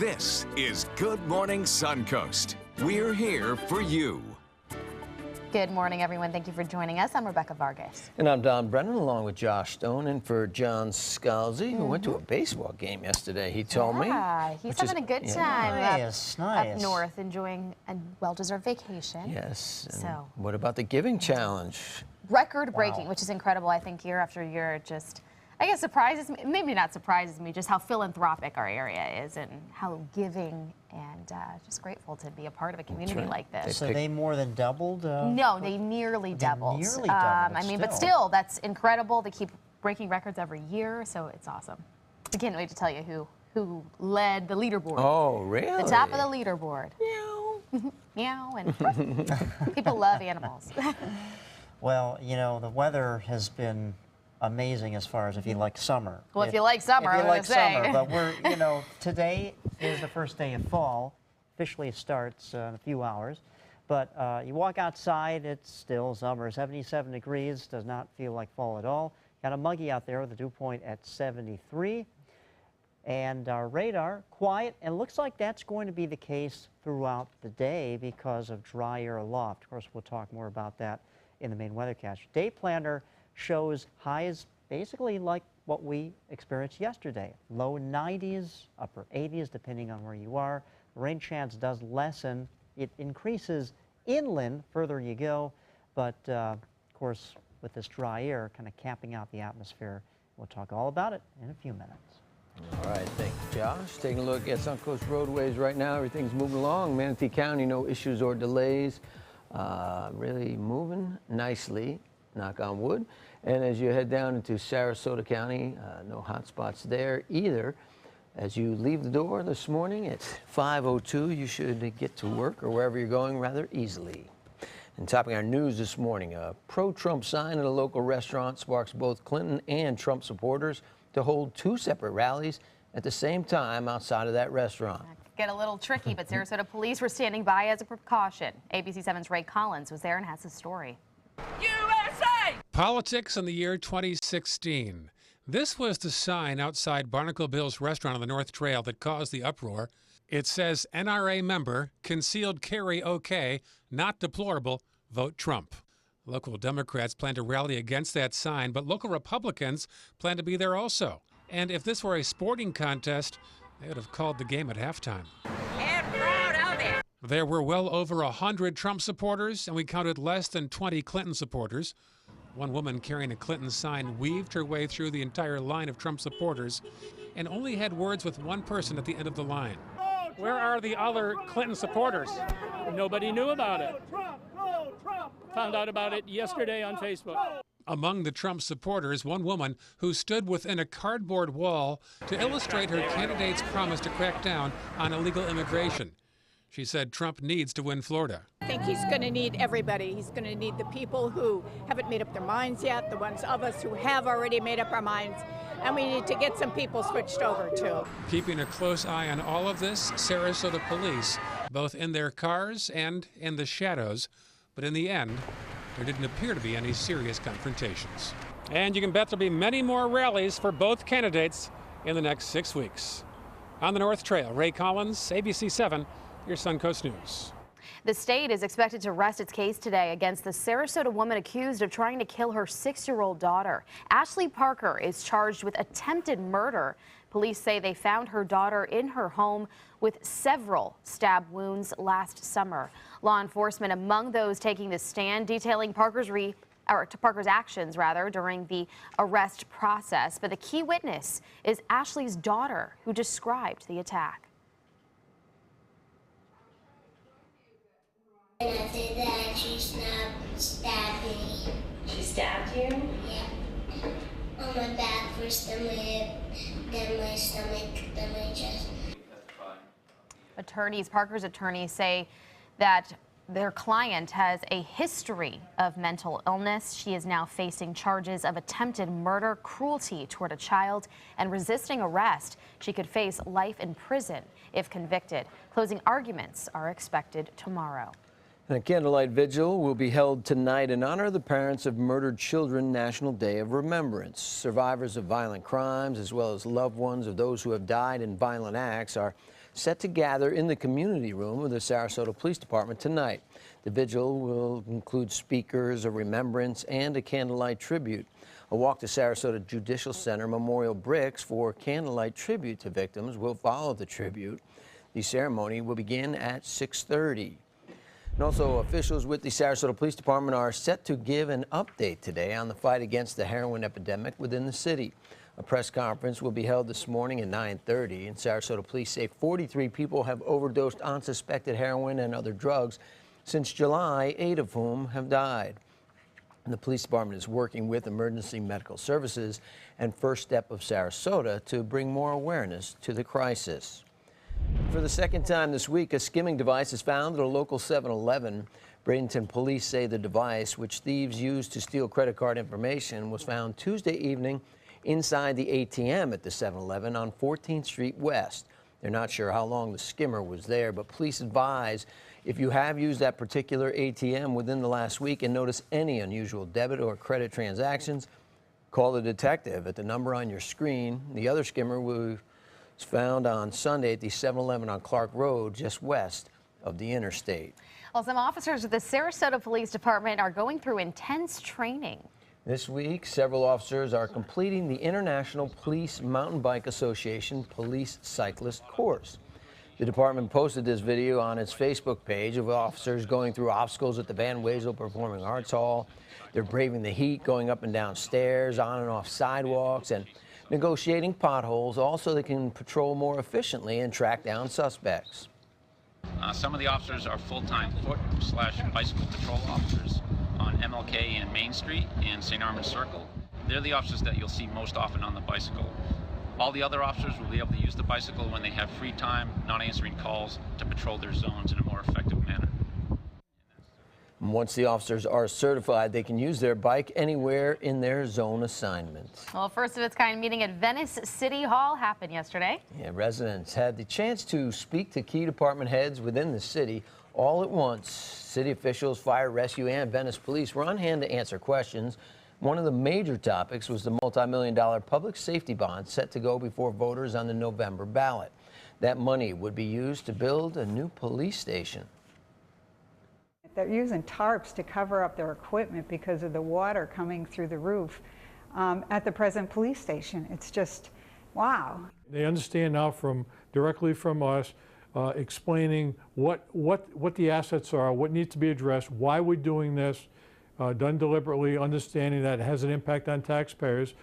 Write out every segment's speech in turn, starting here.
This is Good Morning Suncoast. We're here for you. Good morning, everyone. Thank you for joining us. I'm Rebecca Vargas. And I'm Don Brennan, along with Josh Stone, and for John Scalzi, who went to a baseball game yesterday, he told me. Yeah, he's having a good time Nice. up north, enjoying a well-deserved vacation. Yes. And So. what about the Giving Challenge? Record-breaking, which is incredible. I think year after year, it just, I guess, surprises me. Maybe not surprises me, just how philanthropic our area is and how giving and just grateful to be a part of a community like this. So they more than doubled? No, they nearly doubled. Nearly doubled, I mean, but still, that's incredible. They keep breaking records every year, so it's awesome. I can't wait to tell you who led the leaderboard. Oh, really? The top of the leaderboard. Meow. Meow, and people love animals. Well, you know, the weather has been amazing as far as if you like summer. Well, if you like summer, if you I like was gonna say. summer, but we're, you know, today is the first day of fall. Officially it starts in a few hours. But you walk outside, it's still summer. 77 degrees, does not feel like fall at all. Got a muggy out there with a dew point at 73. And our radar, quiet, and looks like that's going to be the case throughout the day because of dry air aloft. Of course, we'll talk more about that in the main weathercast. Day planner shows highs basically like what we experienced yesterday. Low 90s, upper 80s, depending on where you are. Rain chance does lessen. It increases inland further you go, but of course, with this dry air kind of capping out the atmosphere. We'll talk all about it in a few minutes. All right, thank you, Josh. Taking a look at Suncoast roadways right now. Everything's moving along. Manatee County, no issues or delays. Really moving nicely, knock on wood. And as you head down into Sarasota County, no hot spots there either. As you leave the door this morning at 5:02, you should get to work or wherever you're going rather easily. And topping our news this morning, a pro-Trump sign at a local restaurant sparks both Clinton and Trump supporters to hold two separate rallies at the same time outside of that restaurant. Get a little tricky, but Sarasota police were standing by as a precaution. ABC 7's Ray Collins was there and has the story. USA! Politics in the year 2016. This was the sign outside Barnacle Bill's restaurant on the North Trail that caused the uproar. It says, NRA member, concealed carry okay, not deplorable, vote Trump. Local Democrats plan to rally against that sign, but local Republicans plan to be there also. And if this were a sporting contest, they would have called the game at halftime. And proud of it. There were well over 100 Trump supporters, and we counted less than 20 Clinton supporters. One woman carrying a Clinton sign weaved her way through the entire line of Trump supporters and only had words with one person at the end of the line. Where are the other Clinton supporters? Nobody knew about it. Found out about it yesterday on Facebook. Among the Trump supporters, one woman who stood within a cardboard wall to illustrate her candidate's promise to crack down on illegal immigration. She said Trump needs to win Florida. I think he's going to need everybody. He's going to need the people who haven't made up their minds yet, the ones of us who have already made up our minds, and we need to get some people switched over too. Keeping a close eye on all of this, Sarasota police, both in their cars and in the shadows, but in the end, there didn't appear to be any serious confrontations. And you can bet there'll be many more rallies for both candidates in the next 6 weeks. On the North Trail, Ray Collins, ABC 7, your Suncoast News. The state is expected to rest its case today against the Sarasota woman accused of trying to kill her 6-year-old daughter. Ashley Parker is charged with attempted murder. Police say they found her daughter in her home with several stab wounds last summer. Law enforcement among those taking the stand detailing Parker's actions during the arrest process. But the key witness is Ashley's daughter, who described the attack. And after that, she stabbed me. She stabbed you? Yeah. On my back, first the lip, then my stomach, then my chest. Parker's attorneys say that their client has a history of mental illness. She is now facing charges of attempted murder, cruelty toward a child, and resisting arrest. She could face life in prison if convicted. Closing arguments are expected tomorrow. And a candlelight vigil will be held tonight in honor of the Parents of Murdered Children National Day of Remembrance. Survivors of violent crimes, as well as loved ones of those who have died in violent acts, are set to gather in the community room of the Sarasota Police Department tonight. The vigil will include speakers, a remembrance, and a candlelight tribute. A walk to Sarasota Judicial Center Memorial Bricks for candlelight tribute to victims will follow the tribute. The ceremony will begin at 6:30. And also, officials with the Sarasota Police Department are set to give an update today on the fight against the heroin epidemic within the city. A press conference will be held this morning at 9:30, and Sarasota police say 43 people have overdosed on suspected heroin and other drugs since July, 8 of whom have died. And the police department is working with emergency medical services and First Step of Sarasota to bring more awareness to the crisis. For the second time this week, a skimming device is found at a local 7-Eleven. Bradenton police say the device, which thieves used to steal credit card information, was found Tuesday evening inside the ATM at the 7-Eleven on 14th Street West. They're not sure how long the skimmer was there, but police advise if you have used that particular ATM within the last week and notice any unusual debit or credit transactions, call the detective at the number on your screen. The other skimmer was found on Sunday at the 7-Eleven on Clark Road, just west of the interstate. Well, some officers of the Sarasota Police Department are going through intense training. This week, several officers are completing the International Police Mountain Bike Association Police Cyclist course. The department posted this video on its Facebook page of officers going through obstacles at the Van Wezel Performing Arts Hall. They're braving the heat, going up and down stairs, on and off sidewalks, and negotiating potholes, all so they can patrol more efficiently and track down suspects. Some of the officers are full-time foot/bicycle patrol officers on MLK and Main Street and St. Armand Circle. They're the officers that you'll see most often on the bicycle. All the other officers will be able to use the bicycle when they have free time, not answering calls, to patrol their zones in a more effective manner. Once the officers are certified, they can use their bike anywhere in their zone assignment. Well, first of its kind meeting at Venice City Hall happened yesterday. Yeah, residents had the chance to speak to key department heads within the city all at once. City officials, fire, rescue, and Venice police were on hand to answer questions. One of the major topics was the multi-million-dollar public safety bond set to go before voters on the November ballot. That money would be used to build a new police station. They're using tarps to cover up their equipment because of the water coming through the roof at the present police station. It's just, wow. They understand now directly from us, explaining what the assets are, what needs to be addressed, why we're doing this, done deliberately, understanding that it has an impact on taxpayers.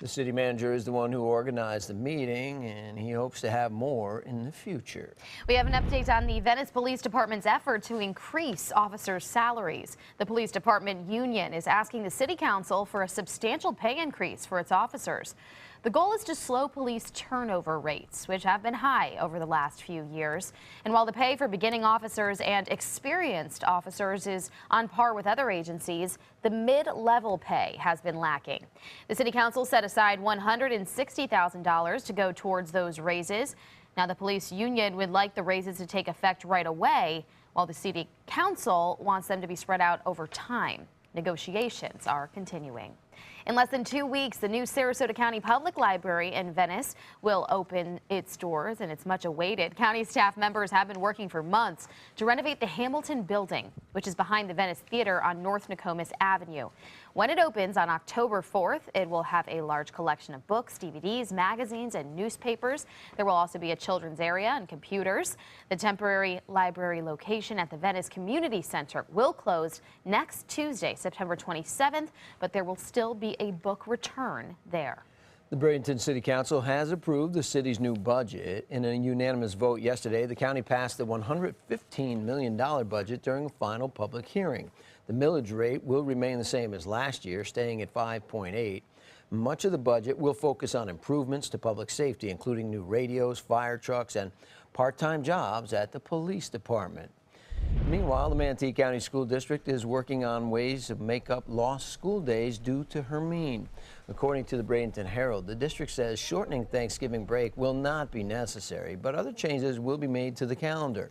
The city manager is the one who organized the meeting, and he hopes to have more in the future. We have an update on the Venice Police Department's effort to increase officers' salaries. The police department union is asking the city council for a substantial pay increase for its officers. The goal is to slow police turnover rates, which have been high over the last few years. And while the pay for beginning officers and experienced officers is on par with other agencies, the mid-level pay has been lacking. The city council set aside $160,000 to go towards those raises. Now, the police union would like the raises to take effect right away, while the city council wants them to be spread out over time. Negotiations are continuing. In less than 2 weeks, the new Sarasota County Public Library in Venice will open its doors, and it's much awaited. County staff members have been working for months to renovate the Hamilton building, which is behind the Venice Theater on North Nokomis Avenue. When it opens on October 4th, it will have a large collection of books, DVDs, magazines, and newspapers. There will also be a children's area and computers. The temporary library location at the Venice Community Center will close next Tuesday, September 27th, but there will still be a book return there. The Bradenton City Council has approved the city's new budget. In a unanimous vote yesterday, the county passed the $115 million budget during a final public hearing. The millage rate will remain the same as last year, staying at 5.8. Much of the budget will focus on improvements to public safety, including new radios, fire trucks, and part-time jobs at the police department. Meanwhile, the Manatee County School District is working on ways to make up lost school days due to Hermine. According to the Bradenton Herald, the district says shortening Thanksgiving break will not be necessary, but other changes will be made to the calendar.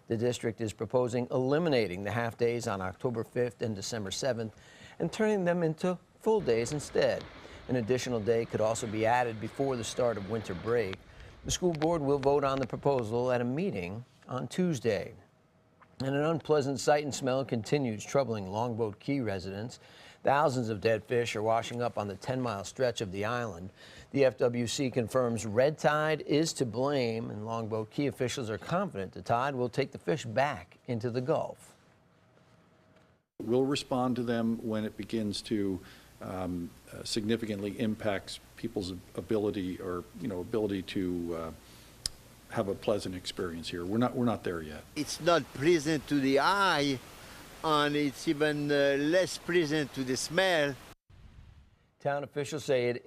The district is proposing eliminating the half days on October 5th and December 7th and turning them into full days instead. An additional day could also be added before the start of winter break. The school board will vote on the proposal at a meeting on Tuesday. And an unpleasant sight and smell continues troubling Longboat Key residents. Thousands of dead fish are washing up on the 10-mile stretch of the island. The FWC confirms red tide is to blame, and Longboat Key officials are confident the tide will take the fish back into the Gulf. We'll respond to them when it begins to significantly impact people's ability to have a pleasant experience here. We're not there yet. It's not pleasant to the eye, and it's even less pleasant to the smell. Town officials say it